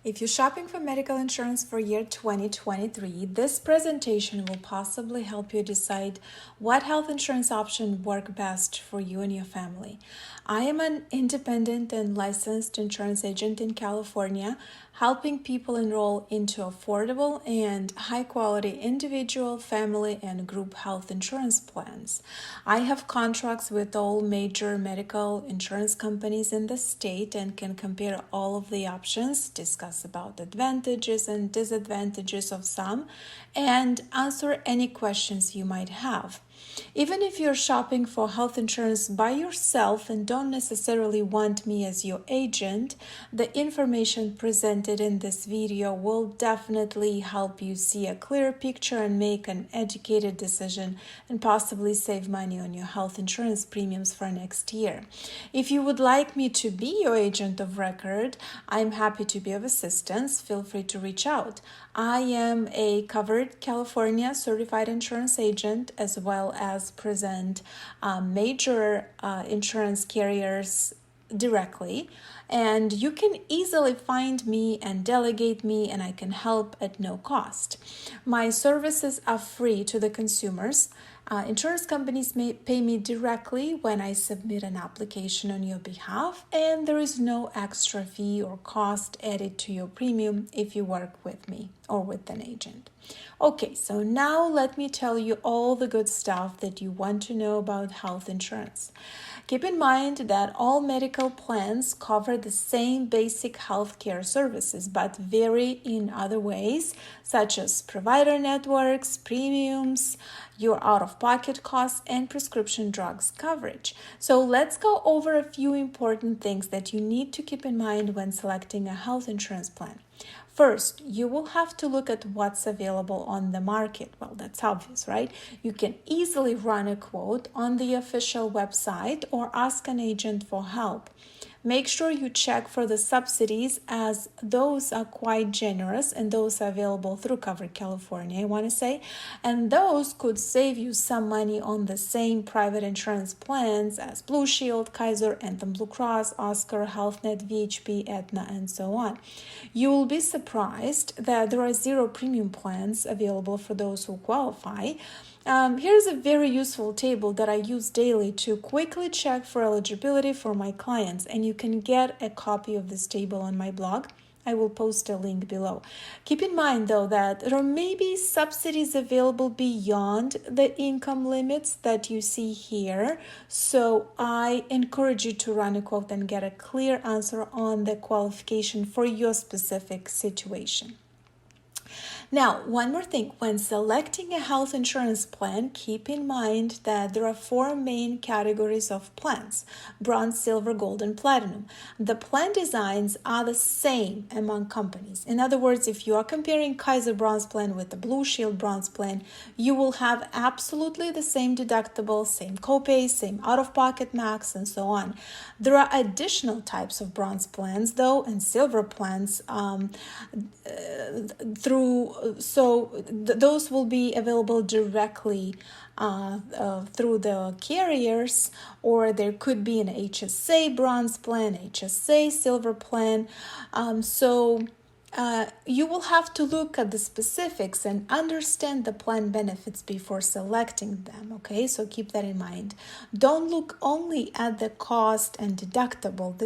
If you're shopping for medical insurance for year 2023, this presentation will possibly help you decide what health insurance option work best for you and your family. I am an independent and licensed insurance agent in California, helping people enroll into affordable and high-quality individual, family, and group health insurance plans. I have contracts with all major medical insurance companies in the state and can compare all of the options, discuss about advantages and disadvantages of some, and answer any questions you might have. Even if you're shopping for health insurance by yourself and don't necessarily want me as your agent, the information presented in this video will definitely help you see a clear picture and make an educated decision and possibly save money on your health insurance premiums for next year. If you would like me to be your agent of record, I'm happy to be of assistance. Feel free to reach out. I am a covered California certified insurance agent as well as present major insurance carriers directly, and you can easily find me and delegate me, and I can help at no cost. My services are free to the consumers. Insurance companies may pay me directly when I submit an application on your behalf, and there is no extra fee or cost added to your premium if you work with me or with an agent. Okay, so now let me tell you all the good stuff that you want to know about health insurance. Keep in mind that all medical plans cover the same basic healthcare services but vary in other ways, such as provider networks, premiums, your out-of-pocket costs, and prescription drugs coverage. So let's go over a few important things that you need to keep in mind when selecting a health insurance plan. First, you will have to look at what's available on the market. Well, that's obvious, right? You can easily run a quote on the official website or ask an agent for help. Make sure you check for the subsidies, as those are quite generous and those are available through Covered California, I want to say, and those could save you some money on the same private insurance plans as Blue Shield, Kaiser, Anthem Blue Cross, Oscar, HealthNet, VHP, Aetna, and so on. You will be surprised that there are zero premium plans available for those who qualify. Here's a very useful table that I use daily to quickly check for eligibility for my clients, and you can get a copy of this table on my blog. I will post a link below. Keep in mind, though, that there may be subsidies available beyond the income limits that you see here, so I encourage you to run a quote and get a clear answer on the qualification for your specific situation. Now, one more thing, when selecting a health insurance plan, keep in mind that there are four main categories of plans: bronze, silver, gold, and platinum. The plan designs are the same among companies. In other words, if you are comparing Kaiser Bronze plan with the Blue Shield Bronze plan, you will have absolutely the same deductible, same copay, same out-of-pocket max, and so on. There are additional types of bronze plans, though, and silver plans those will be available directly through the carriers, or there could be an HSA bronze plan, HSA silver plan. You will have to look at the specifics and understand the plan benefits before selecting them, okay? So keep that in mind. Don't look only at the cost and deductible.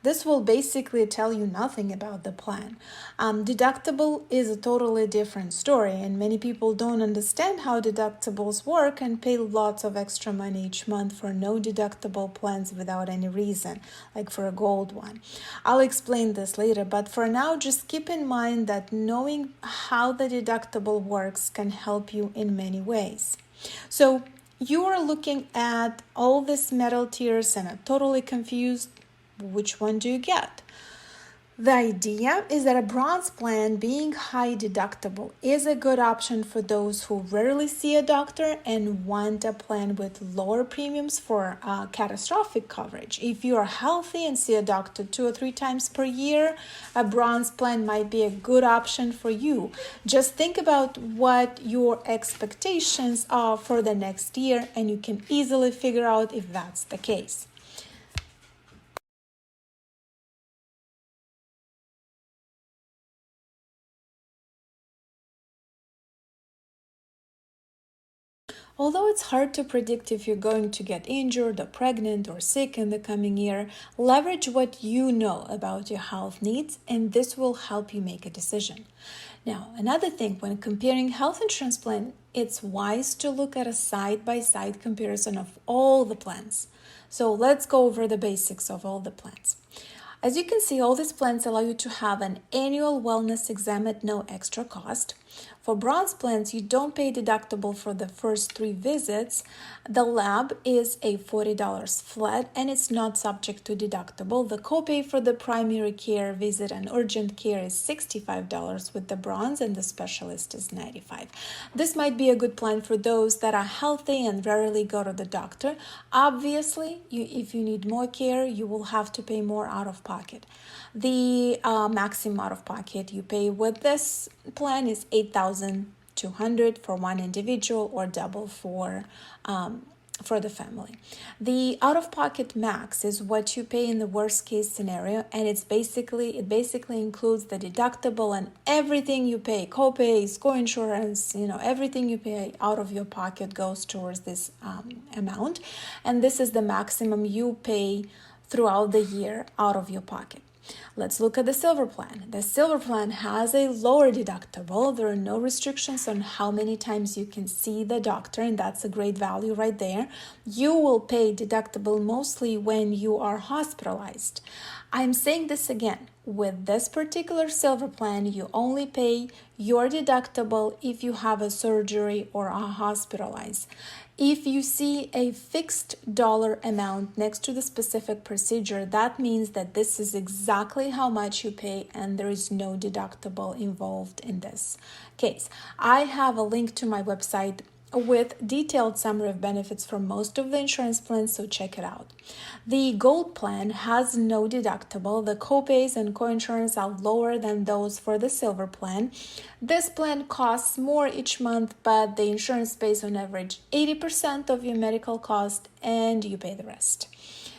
This will basically tell you nothing about the plan. Deductible is a totally different story, and many people don't understand how deductibles work and pay lots of extra money each month for no deductible plans without any reason, like for a gold one. I'll explain this later, but for now, just keep in mind that knowing how the deductible works can help you in many ways. So you are looking at all these metal tiers and are totally confused. Which one do you get? The idea is that a bronze plan, being high deductible, is a good option for those who rarely see a doctor and want a plan with lower premiums for catastrophic coverage. If you are healthy and see a doctor 2 or 3 times per year, a bronze plan might be a good option for you. Just think about what your expectations are for the next year, and you can easily figure out if that's the case. Although it's hard to predict if you're going to get injured or pregnant or sick in the coming year, leverage what you know about your health needs, and this will help you make a decision. Now, another thing, when comparing health insurance plan, it's wise to look at a side-by-side comparison of all the plans. So let's go over the basics of all the plans. As you can see, all these plans allow you to have an annual wellness exam at no extra cost. For bronze plans, you don't pay deductible for the first 3 visits. The lab is a $40 flat and it's not subject to deductible. The copay for the primary care visit and urgent care is $65 with the bronze, and the specialist is $95. This might be a good plan for those that are healthy and rarely go to the doctor. Obviously, if you need more care, you will have to pay more out of pocket. The maximum out of pocket you pay with this plan is $8,200 for one individual, or double for the family. The out-of-pocket max is what you pay in the worst-case scenario, and it basically includes the deductible and everything you pay, co-pays, co-insurance, everything you pay out of your pocket goes towards this amount, and this is the maximum you pay throughout the year out of your pocket. Let's look at the silver plan. The silver plan has a lower deductible. There are no restrictions on how many times you can see the doctor, and that's a great value right there. You will pay deductible mostly when you are hospitalized. I'm saying this again. With this particular silver plan, you only pay your deductible if you have a surgery or are hospitalized. If you see a fixed dollar amount next to the specific procedure, that means that this is exactly how much you pay and there is no deductible involved in this case. I have a link to my website with detailed summary of benefits for most of the insurance plans, so check it out. The gold plan has no deductible. The copays and coinsurance are lower than those for the silver plan. This plan costs more each month, but the insurance pays on average 80% of your medical cost and you pay the rest.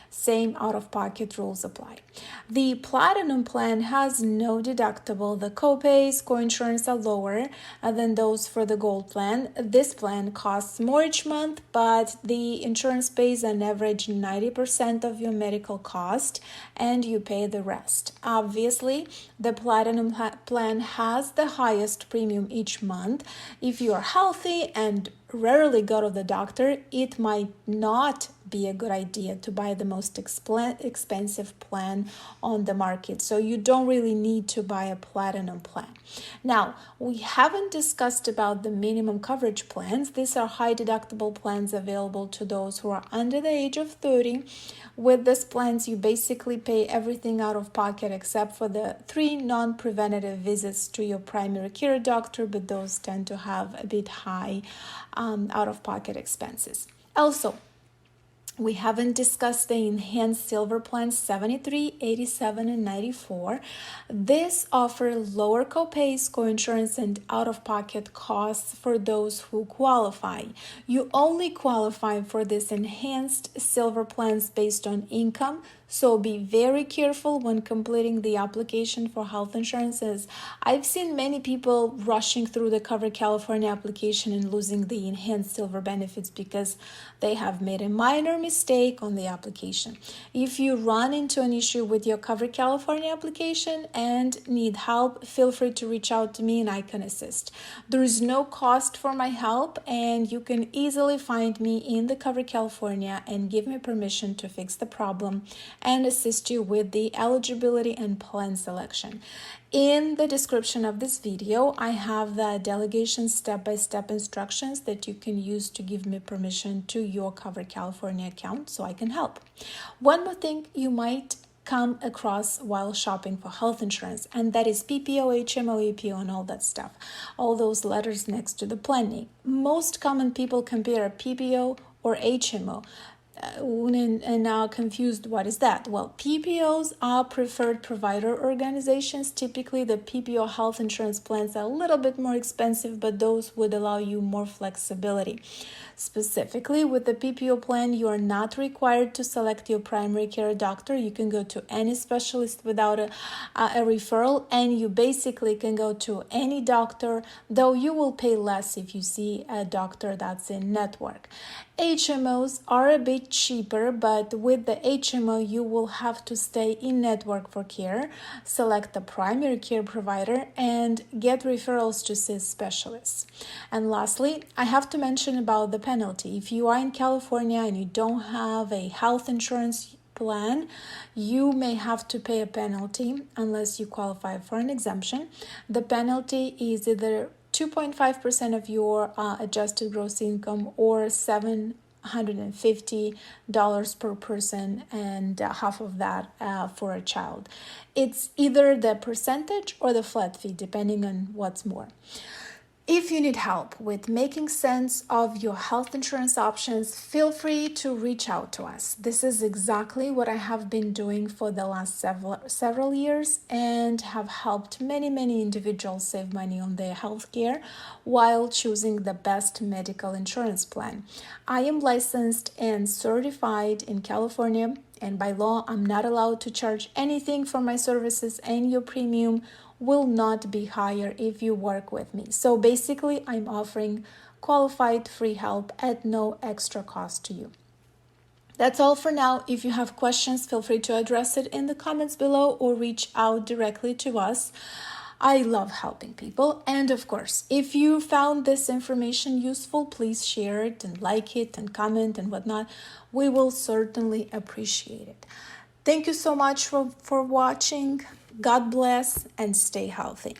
Same out-of-pocket rules apply. The platinum plan has no deductible. The copays, coinsurance are lower than those for the gold plan. This plan costs more each month, but the insurance pays on average 90% of your medical cost and you pay the rest. Obviously, the platinum plan has the highest premium each month. If you are healthy and rarely go to the doctor, it might not be a good idea to buy the most expensive plan on the market. So you don't really need to buy a platinum plan. Now, we haven't discussed about the minimum coverage plans. These are high deductible plans available to those who are under the age of 30. With these plans, you basically pay everything out of pocket except for the 3 non-preventative visits to your primary care doctor, but those tend to have a bit high out-of-pocket expenses. Also, we haven't discussed the enhanced silver plans 73, 87, and 94. This offer lower copays, coinsurance, and out-of-pocket costs for those who qualify. You only qualify for this enhanced silver plans based on income, so be very careful when completing the application for health insurances. I've seen many people rushing through the Covered California application and losing the enhanced silver benefits because they have made a minor mistake on the application. If you run into an issue with your Covered California application and need help, feel free to reach out to me and I can assist. There is no cost for my help, and you can easily find me in the Covered California and give me permission to fix the problem and assist you with the eligibility and plan selection. In the description of this video, I have the delegation step-by-step instructions that you can use to give me permission to your Covered California account so I can help. One more thing you might come across while shopping for health insurance, and that is PPO, HMO, APO, and all that stuff. All those letters next to the plan name. Most common people compare a PPO or HMO. and now confused, what is that? Well, PPOs are preferred provider organizations. Typically, the PPO health insurance plans are a little bit more expensive, but those would allow you more flexibility. Specifically, with the PPO plan, you are not required to select your primary care doctor. You can go to any specialist without a referral, and you basically can go to any doctor, though you will pay less if you see a doctor that's in network. HMOs are a bit cheaper, but with the HMO, you will have to stay in network for care, select a primary care provider, and get referrals to see specialists. And lastly, I have to mention about the penalty. If you are in California and you don't have a health insurance plan, you may have to pay a penalty unless you qualify for an exemption. The penalty is either 2.5% of your adjusted gross income or $750 per person, and half of that for a child. It's either the percentage or the flat fee, depending on what's more. If you need help with making sense of your health insurance options, feel free to reach out to us. This is exactly what I have been doing for the last several years and have helped many individuals save money on their health care while choosing the best medical insurance plan. I am licensed and certified in California, and by law, I'm not allowed to charge anything for my services, and your premium will not be higher if you work with me. So basically, I'm offering qualified free help at no extra cost to you. That's all for now. If you have questions, feel free to address it in the comments below or reach out directly to us. I love helping people. And of course, if you found this information useful, please share it and like it and comment and whatnot. We will certainly appreciate it. Thank you so much for watching. God bless and stay healthy.